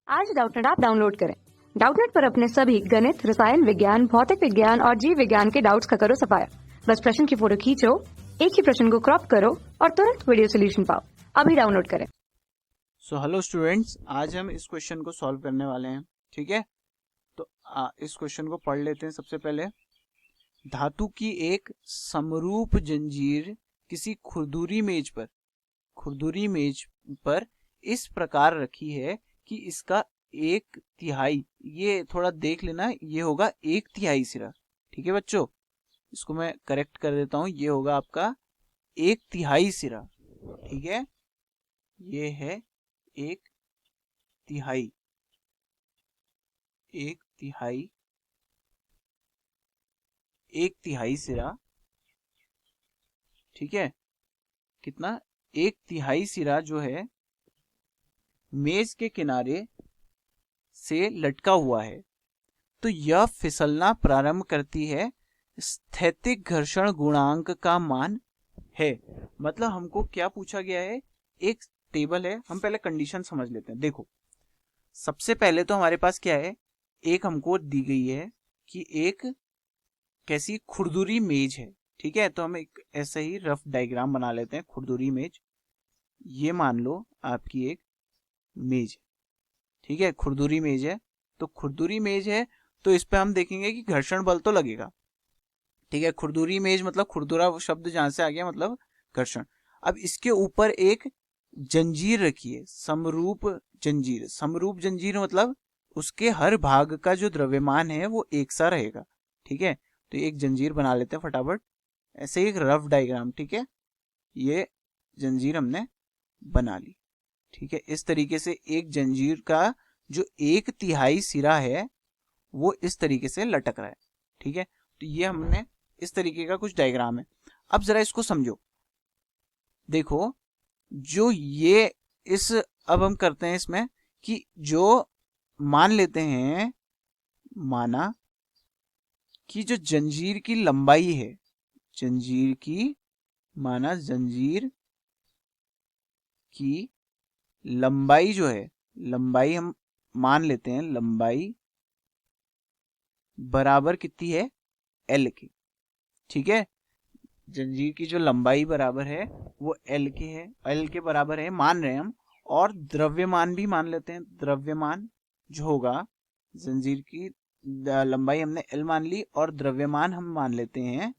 आज Doubtnut app download करें। Doubtnut पर अपने सभी गणित, रसायन विज्ञान, भौतिक विज्ञान और जीव विज्ञान के डाउट्स का करो सफाया। बस प्रश्न की फोटो खींचो, एक ही प्रश्न को क्रॉप करो और तुरंत वीडियो सोल्यूशन पाओ। अभी डाउनलोड करें। सो हेलो स्टूडेंट्स, आज हम इस क्वेश्चन को सॉल्व करने वाले हैं। ठीक है, तो इस क्वेश्चन को पढ़ लेते हैं। सबसे पहले, धातु की एक समरूप जंजीर किसी खुरदुरी मेज पर इस प्रकार रखी है कि इसका 1/3, ये थोड़ा देख लेना, ये होगा 1/3 सिरा। ठीक है बच्चों, इसको मैं करेक्ट कर देता हूं, ये होगा आपका 1/3 सिरा। ठीक है, ये है 1/3, 1/3 सिरा। ठीक है, कितना? 1/3 सिरा जो है मेज के किनारे से लटका हुआ है, तो यह फिसलना प्रारंभ करती है। स्थैतिक घर्षण गुणांक का मान है। मतलब हमको क्या पूछा गया है, एक टेबल है। हम पहले कंडीशन समझ लेते हैं। देखो, सबसे पहले तो हमारे पास क्या है, एक हमको दी गई है कि एक कैसी खुरदुरी मेज है। ठीक है, तो हम एक ऐसे ही रफ डायग्राम बना लेते हैं। खुरदुरी मेज, ये मान लो आपकी एक मेज है। ठीक है, खुरदुरी मेज है, तो खुरदुरी मेज है तो इस पे हम देखेंगे कि घर्षण बल तो लगेगा। ठीक है, खुरदुरी मेज मतलब खुरदुरा शब्द जहां से आ गया, मतलब घर्षण। अब इसके ऊपर एक जंजीर रखी है, समरूप जंजीर। समरूप जंजीर मतलब उसके हर भाग का जो द्रव्यमान है वो एक सा रहेगा। ठीक है, तो एक जंजीर बना लेते हैं फटाफट, ऐसे ही एक रफ डायग्राम। ठीक है, ये जंजीर हमने बना ली। ठीक है, इस तरीके से एक जंजीर का जो 1/3 सिरा है वो इस तरीके से लटक रहा है। ठीक है, तो ये हमने इस तरीके का कुछ डायग्राम है। अब जरा इसको समझो। देखो, जो ये इस अब हम करते हैं इसमें कि जो मान लेते हैं, माना कि जो जंजीर की लंबाई है, जंजीर की लंबाई जो है, लंबाई हम मान लेते हैं, लंबाई बराबर कितनी है, एल की। ठीक है, जंजीर की जो लंबाई बराबर है वो एल के है, एल के बराबर है मान रहे हैं हम। और द्रव्यमान भी मान लेते हैं। द्रव्यमान जो होगा, जंजीर की लंबाई हमने एल मान ली और द्रव्यमान हम मान लेते हैं,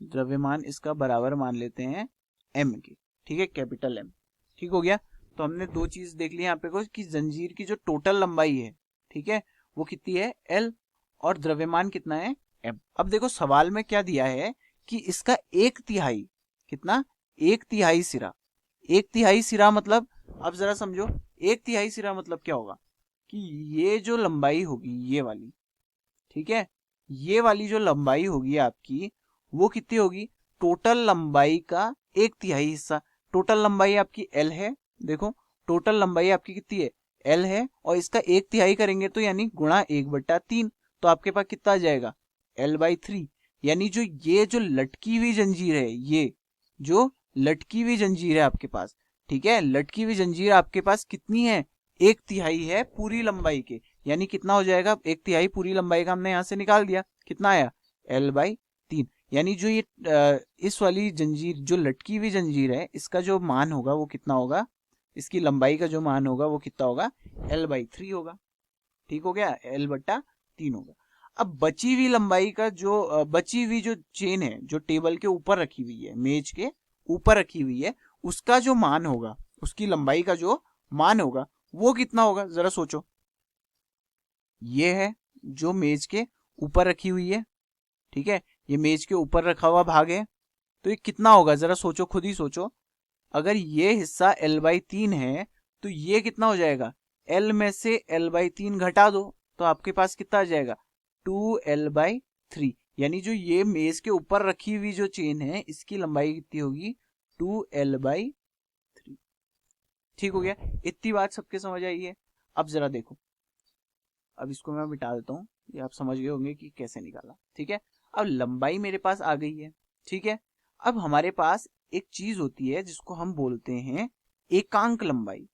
द्रव्यमान इसका बराबर मान लेते हैं एम की। ठीक है, कैपिटल एम। ठीक हो गया, तो हमने दो चीज देख ली यहाँ पे को कि जंजीर की जो टोटल लंबाई है, ठीक है, वो कितनी है, एल, और द्रव्यमान कितना है, एम। अब देखो सवाल में क्या दिया है कि इसका 1/3, कितना, 1/3 सिरा। 1/3 सिरा मतलब, अब जरा समझो, 1/3 सिरा मतलब क्या होगा कि ये जो लंबाई होगी, ये वाली, ठीक है, ये वाली जो लंबाई होगी आपकी, वो कितनी होगी, टोटल लंबाई का 1/3 हिस्सा। टोटल लंबाई आपकी एल है। देखो, टोटल लंबाई आपकी कितनी है, एल है, और इसका 1/3 करेंगे तो यानी गुणा 1/3, तो आपके पास कितना आ जाएगा, L/3। यानी जो ये जो लटकी हुई जंजीर है, ये जो लटकी हुई जंजीर है आपके पास, ठीक है, लटकी हुई जंजीर आपके पास कितनी है, 1/3 है पूरी लंबाई के। यानी कितना हो जाएगा, 1/3 पूरी लंबाई का हमने यहां से निकाल दिया, कितना आया, L/3। यानी जो ये इस वाली जंजीर, जो लटकी हुई जंजीर है, इसका जो मान होगा वो कितना होगा, इसकी लंबाई का जो मान होगा वो कितना होगा, L/3 होगा। ठीक हो गया, L/3 होगा। अब बची हुई लंबाई का जो बची हुई जो चेन है, जो टेबल के ऊपर रखी हुई है, मेज के ऊपर रखी हुई है, उसका जो मान होगा, उसकी लंबाई का जो मान होगा वो कितना होगा, जरा सोचो। ये है जो मेज के ऊपर रखी हुई है, ठीक है, ये मेज के ऊपर रखा हुआ भाग है, तो ये कितना होगा, जरा सोचो, खुद ही सोचो। अगर ये हिस्सा L/3 है तो ये कितना हो जाएगा, L में से L/3 घटा दो तो आपके पास कितना आ जाएगा, 2L/3। यानी जो ये मेज के ऊपर रखी हुई जो चेन है, इसकी लंबाई कितनी होगी, 2L/3। ठीक हो गया, इतनी बात सबके समझ आई है। अब जरा देखो, अब इसको मैं मिटा देता हूँ, ये आप समझ गए होंगे कि कैसे निकाला। ठीक है, अब लंबाई मेरे पास आ गई है। ठीक है, अब हमारे पास एक चीज होती है जिसको हम बोलते हैं एकांक लंबाई।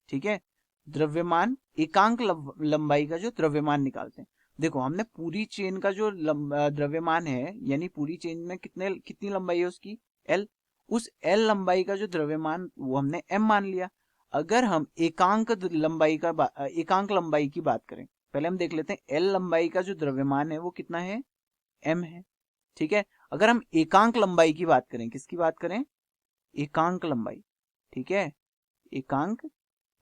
ठीक है, द्रव्यमान एकांक लंबाई का जो द्रव्यमान निकालते हैं। देखो हमने पूरी चेन का जो द्रव्यमान है, यानी पूरी चेन में कितनी लंबाई है उसकी, L, उस L लंबाई का जो द्रव्यमान वो हमने M मान लिया। अगर हम एकांक लंबाई की बात करें, पहले हम देख लेते हैं L लंबाई का जो द्रव्यमान है वो कितना है, M है, ठीक है। अगर हम एकांक लंबाई की बात करें, किसकी बात करें, एकांक लंबाई, ठीक है, एकांक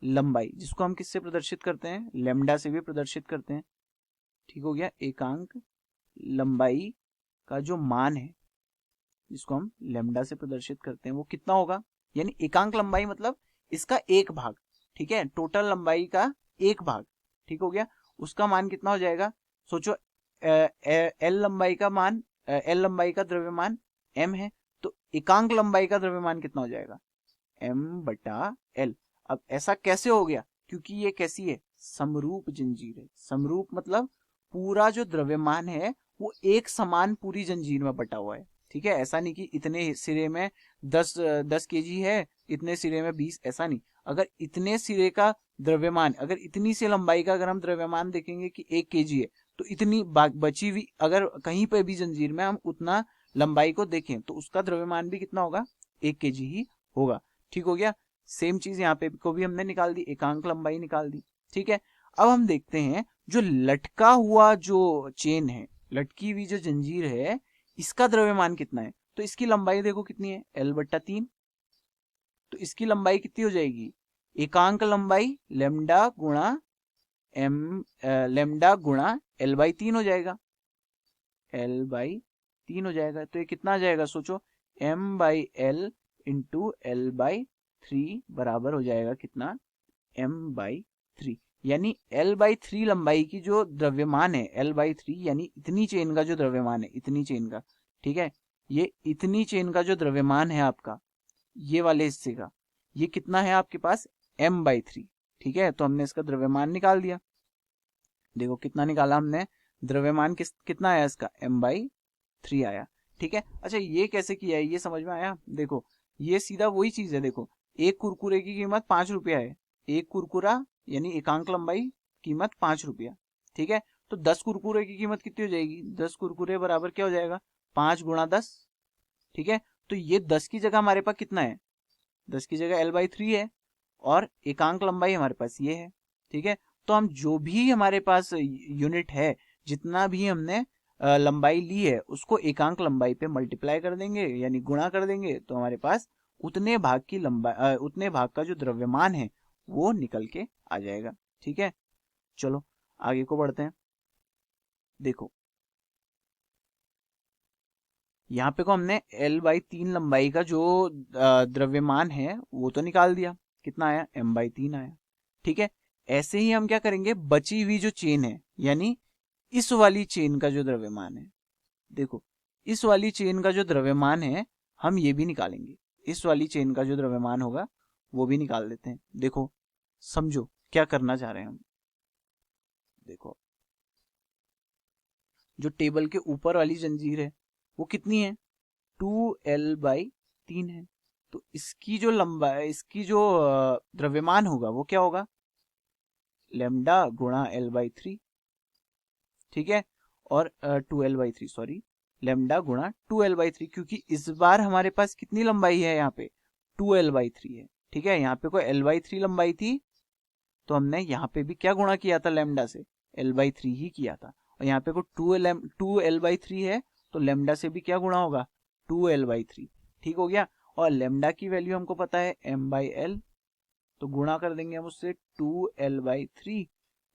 लंबाई, जिसको हम किससे प्रदर्शित करते हैं, लेमडा से भी प्रदर्शित करते हैं, ठीक हो गया। एकांक लंबाई का जो मान है जिसको हम लेमडा से प्रदर्शित करते हैं वो कितना होगा, यानी एकांक लंबाई मतलब इसका एक भाग, ठीक है, टोटल लंबाई का एक भाग, ठीक हो गया। उसका मान कितना हो जाएगा, सोचो एल लंबाई का मान, एल लंबाई का द्रव्यमान m है, तो एकांक लंबाई का द्रव्यमान कितना हो जाएगा, m/l। अब ऐसा कैसे हो गया, क्योंकि ये कैसी है, समरूप जंजीर है। समरूप मतलब पूरा जो द्रव्यमान है वो एक समान पूरी जंजीर में बटा हुआ है, ठीक है। ऐसा नहीं कि इतने सिरे में 10 केजी है, इतने सिरे में 20, ऐसा नहीं। अगर इतने सिरे का द्रव्यमान, अगर इतनी सी लंबाई का अगर हम द्रव्यमान देखेंगे कि 1 केजी है, तो इतनी बची हुई अगर कहीं पे भी जंजीर में हम उतना लंबाई को देखें तो उसका द्रव्यमान भी कितना होगा, 1 केजी ही होगा, ठीक हो गया। सेम चीज यहाँ पे को भी हमने निकाल दी, एकांक लंबाई निकाल दी, ठीक है। अब हम देखते हैं जो लटका हुआ जो चेन है, लटकी हुई जो जंजीर है, इसका द्रव्यमान कितना है। तो इसकी लंबाई देखो कितनी है, L/3, तो इसकी लंबाई कितनी हो जाएगी, एकांक लंबाई लेमडा गुणा L/3 हो जाएगा, L/3 हो जाएगा। तो ये कितना आ जाएगा, सोचो M/L इंटू L/3 बराबर हो जाएगा कितना, M/3, यानी L/3 लंबाई की जो द्रव्यमान है, L/3 यानी इतनी चेन का जो द्रव्यमान है, इतनी चेन का, ठीक है, ये इतनी चेन का जो द्रव्यमान है आपका, ये वाले हिस्से का, ये कितना है आपके पास, M/3, ठीक है। तो हमने इसका द्रव्यमान निकाल दिया, देखो कितना निकाला हमने, द्रव्यमान कितना आया इसका, M/3 आया, ठीक है। अच्छा ये कैसे किया है, ये समझ में आया। देखो ये सीधा वही चीज है, देखो एक कुरकुरे की कीमत 5 रुपया है, एक कुरकुरा यानी एकांक लंबाई कीमत 5 रुपया, ठीक है। तो 10 कुरकुरे की कीमत कितनी हो जाएगी, 10 कुरकुरे बराबर क्या हो जाएगा, 5 × 10, ठीक है। तो ये 10 की जगह हमारे पास कितना है, 10 की जगह L/3 है, और एकांक लंबाई हमारे पास ये है, ठीक है। तो हम जो भी हमारे पास यूनिट है, जितना भी हमने लंबाई ली है, उसको एकांक लंबाई पे मल्टीप्लाई कर देंगे, यानी गुणा कर देंगे, तो हमारे पास उतने भाग की लंबाई, उतने भाग का जो द्रव्यमान है वो निकल के आ जाएगा, ठीक है। चलो आगे को बढ़ते हैं। देखो यहाँ पे को हमने L/3 लंबाई का जो द्रव्यमान है वो तो निकाल दिया, कितना आया, M/3 आया, ठीक है। ऐसे ही हम क्या करेंगे, बची हुई जो चेन है, यानी इस वाली चेन का जो द्रव्यमान है, देखो इस वाली चेन का जो द्रव्यमान है हम ये भी निकालेंगे, इस वाली चेन का जो द्रव्यमान होगा वो भी निकाल देते हैं। देखो समझो क्या करना चाह रहे हैं हम, देखो जो टेबल के ऊपर वाली जंजीर है वो कितनी है, 2L/3 है, तो इसकी जो लंबाई, इसकी जो द्रव्यमान होगा वो क्या होगा, लेमडा गुणा L/3, ठीक है। और 2L/3 सॉरी, लेमडा गुणा 2L/3, क्योंकि इस बार हमारे पास कितनी लंबाई है, यहाँ पे 2L/3 है, ठीक है। यहाँ पे कोई L/3 लंबाई थी, तो हमने यहाँ पे भी क्या गुणा किया था, लेमडा से L/3 ही किया था। और यहाँ पे कोई 2L/3 है, तो लेमडा से भी क्या गुणा होगा, 2L/3, ठीक हो गया। और लेमडा की वैल्यू हमको पता है M/L, तो गुणा कर देंगे हम उससे 2L/3,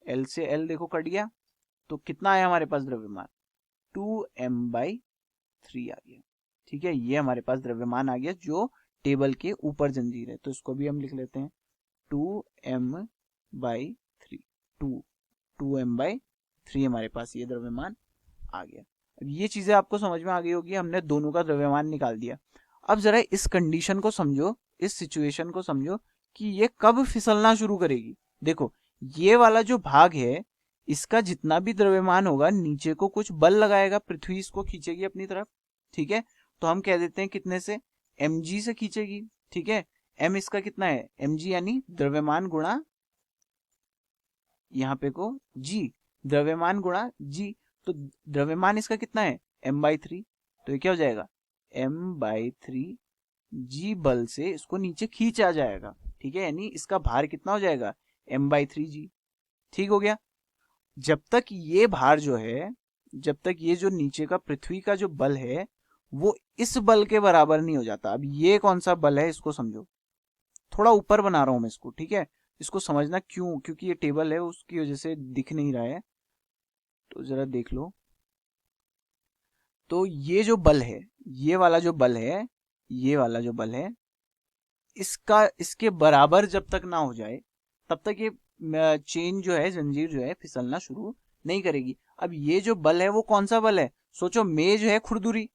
L से L देखो कट गया, तो कितना आया हमारे पास द्रव्यमान, 2M/3 आ गया, ठीक है। ये हमारे पास द्रव्यमान आ गया जो टेबल के ऊपर जंजीर है, तो इसको भी हम लिख लेते हैं 2M/3, 2M/3 हमारे पास ये द्रव्यमान आ गया। अब ये चीजें आपको समझ में आ गई होगी, हमने दोनों का द्रव्यमान निकाल दिया। अब जरा इस कंडीशन को समझो, इस सिचुएशन को समझो कि ये कब फिसलना शुरू करेगी। देखो ये वाला जो भाग है, इसका जितना भी द्रव्यमान होगा नीचे को कुछ बल लगाएगा, पृथ्वी इसको खींचेगी अपनी तरफ, ठीक है। तो हम कह देते हैं कितने से, mg से खींचेगी, ठीक है। m इसका कितना है, mg यानी द्रव्यमान गुणा यहाँ पे को g, द्रव्यमान गुणा g, तो द्रव्यमान इसका कितना है m/3, तो ये क्या हो जाएगा m/3 g बल से इसको नीचे खींचा जाएगा, ठीक है, यानी इसका भार कितना हो जाएगा m/3 g। ठीक हो गया। जब तक ये भार जो है, जब तक ये जो नीचे का पृथ्वी का जो बल है वो इस बल के बराबर नहीं हो जाता। अब ये कौन सा बल है इसको समझो, थोड़ा ऊपर बना रहा हूं मैं इसको, ठीक है, इसको समझना क्यों, क्योंकि ये टेबल है उसकी वजह से दिख नहीं रहा है, तो जरा देख लो। तो ये जो बल है, ये वाला जो बल है, ये वाला जो बल है, इसके बराबर जब तक ना हो जाए तब तक ये चेन जो है, जंजीर जो है फिसलना शुरू नहीं करेगी। अब ये जो बल है वो कौन सा बल है, सोचो मेज है खुरदुरी,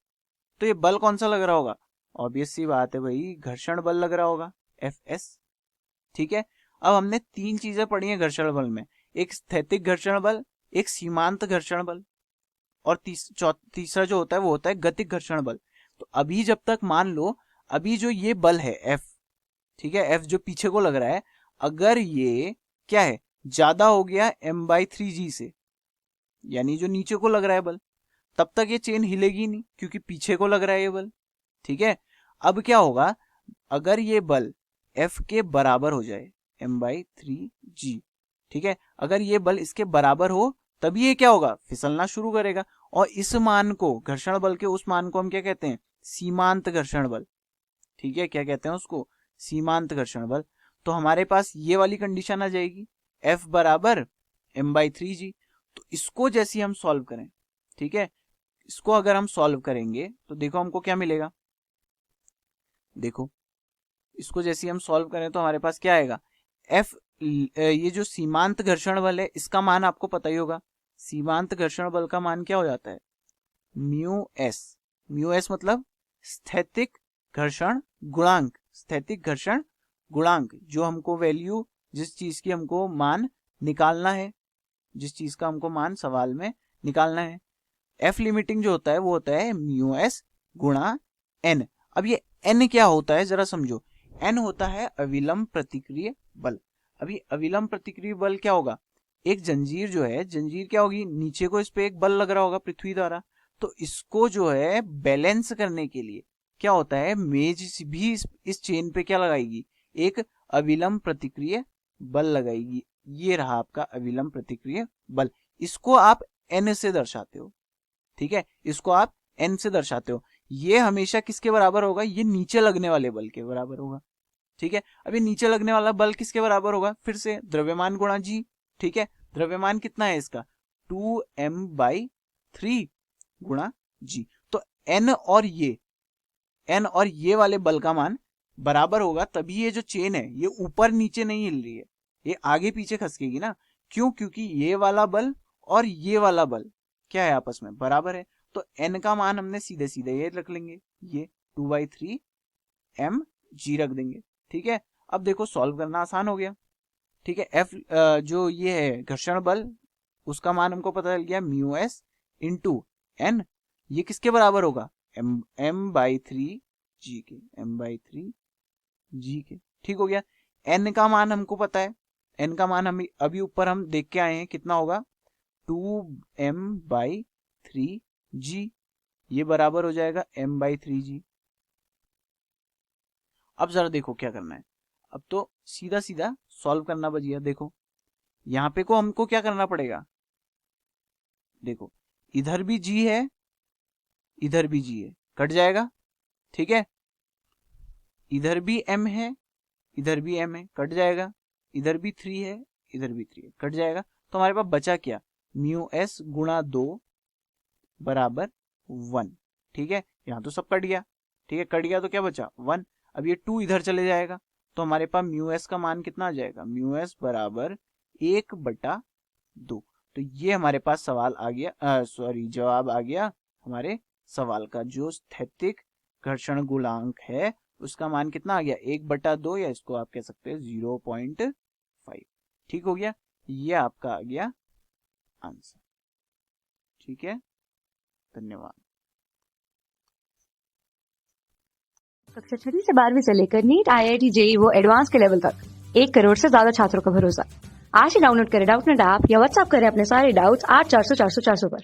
तो ये बल कौन सा लग रहा होगा, ऑब्वियस सी बात है भाई घर्षण बल लग रहा होगा Fs। ठीक है, अब हमने तीन चीजें पढ़ी हैं घर्षण बल में, एक स्थैतिक घर्षण बल, एक सीमांत घर्षण बल, और तीसरा जो होता है वो होता है गतिक घर्षण बल। तो अभी जब तक मान लो अभी जो ये बल है F, ठीक है, F जो पीछे को लग रहा है, अगर ये क्या है ज्यादा हो गया m/3g से, यानी जो नीचे को लग रहा है बल, तब तक ये चेन हिलेगी नहीं क्योंकि पीछे को लग रहा है ये बल। ठीक है, अब क्या होगा, अगर ये बल F के बराबर हो जाए m/3g, ठीक है, अगर ये बल इसके बराबर हो तभी ये क्या होगा फिसलना शुरू करेगा, और इस मान को, घर्षण बल के उस मान को हम क्या कहते हैं सीमांत घर्षण बल। ठीक है, क्या कहते हैं उसको सीमांत घर्षण बल। तो हमारे पास ये वाली कंडीशन आ जाएगी F बराबर m/3g। तो इसको जैसे हम सॉल्व करें, ठीक है, इसको अगर हम सॉल्व करेंगे तो देखो हमको क्या मिलेगा, देखो इसको जैसे हम सॉल्व करें तो हमारे पास क्या आएगा, F ये जो सीमांत घर्षण बल है इसका मान आपको पता ही होगा, सीमांत घर्षण बल का मान क्या हो जाता है μs मतलब स्थैतिक घर्षण गुणांक, स्थैतिक घर्षण गुणांक, जो हमको वैल्यू, जिस चीज की हमको मान निकालना है, जिस चीज का हमको मान सवाल में निकालना है। F लिमिटिंग जो होता है वो होता है μs गुणा n। अब ये n क्या होता है जरा समझो, n होता है अविलंब प्रतिक्रिय बल। अभी अविलंब प्रतिक्रिय बल क्या होगा, एक जंजीर जो है, जंजीर क्या होगी, नीचे को इस पे एक बल लग रहा होगा पृथ्वी द्वारा, तो इसको जो है बैलेंस करने के लिए क्या होता है, मेज भी इस चेन पे क्या लगाएगी, एक अविलंब प्रतिक्रिय बल लगाएगी। ये रहा आपका अविलंब प्रतिक्रिय बल, इसको आप n से दर्शाते हो। ठीक है, इसको आप n से दर्शाते हो। ये हमेशा किसके बराबर होगा, ये नीचे लगने वाले बल के बराबर होगा। ठीक है, अभी नीचे लगने वाला बल किसके बराबर होगा, फिर से द्रव्यमान गुणा g। ठीक है, द्रव्यमान कितना है इसका 2m/3 गुणा g। तो n और ये वाले बल का मान बराबर होगा, तभी ये जो चेन है ये ऊपर नीचे नहीं हिल रही है, ये आगे पीछे खसकेगी ना। क्यों, क्योंकि ये वाला बल और ये वाला बल क्या है आपस में बराबर है। तो n का मान हमने सीधे सीधे ये रख लेंगे, ये 2/3 mg रख देंगे। ठीक है, अब देखो सॉल्व करना आसान हो गया। ठीक है, F जो ये है घर्षण बल, उसका मान हमको पता चल गया μs इंटू n, ये किसके बराबर होगा m/3g के, m/3g के। ठीक हो गया, n का मान हमको पता है, n का मान हम अभी ऊपर हम देख के आए हैं कितना होगा 2m/3g, ये बराबर हो जाएगा m/3g। अब जरा देखो क्या करना है, अब तो सीधा सीधा सॉल्व करना बच गया। देखो यहाँ पे को हमको क्या करना पड़ेगा, देखो इधर भी g है, इधर भी g है, कट जाएगा। ठीक है, इधर भी m है, इधर भी m है, कट जाएगा। इधर भी 3 है, इधर भी 3 है, कट जाएगा। तो हमारे पास बचा क्या, μs गुणा 2 बराबर 1। ठीक है, यहाँ तो सब कट गया। ठीक है, कट गया तो क्या बचा 1। अब ये 2 इधर चले जाएगा, तो हमारे पास μs का मान कितना आ जाएगा, μs बराबर 1/2। तो ये हमारे पास सवाल आ गया, जवाब आ गया हमारे सवाल का। जो स्थैतिक घर्षण गुणांक है उसका मान कितना आ गया 1/2, या इसको आप कह सकते हैं 0.5। ठीक हो गया, ये आपका आ गया आंसर। ठीक है, धन्यवाद। कक्षा 6 से 12वीं से लेकर नीट, IIT, JEE वो एडवांस के लेवल तक 1 करोड़ से ज्यादा छात्रों का भरोसा। आज ही डाउनलोड करें डाउटनेट ऐप या व्हाट्सएप करें अपने सारे डाउट्स 8400 400 400 पर।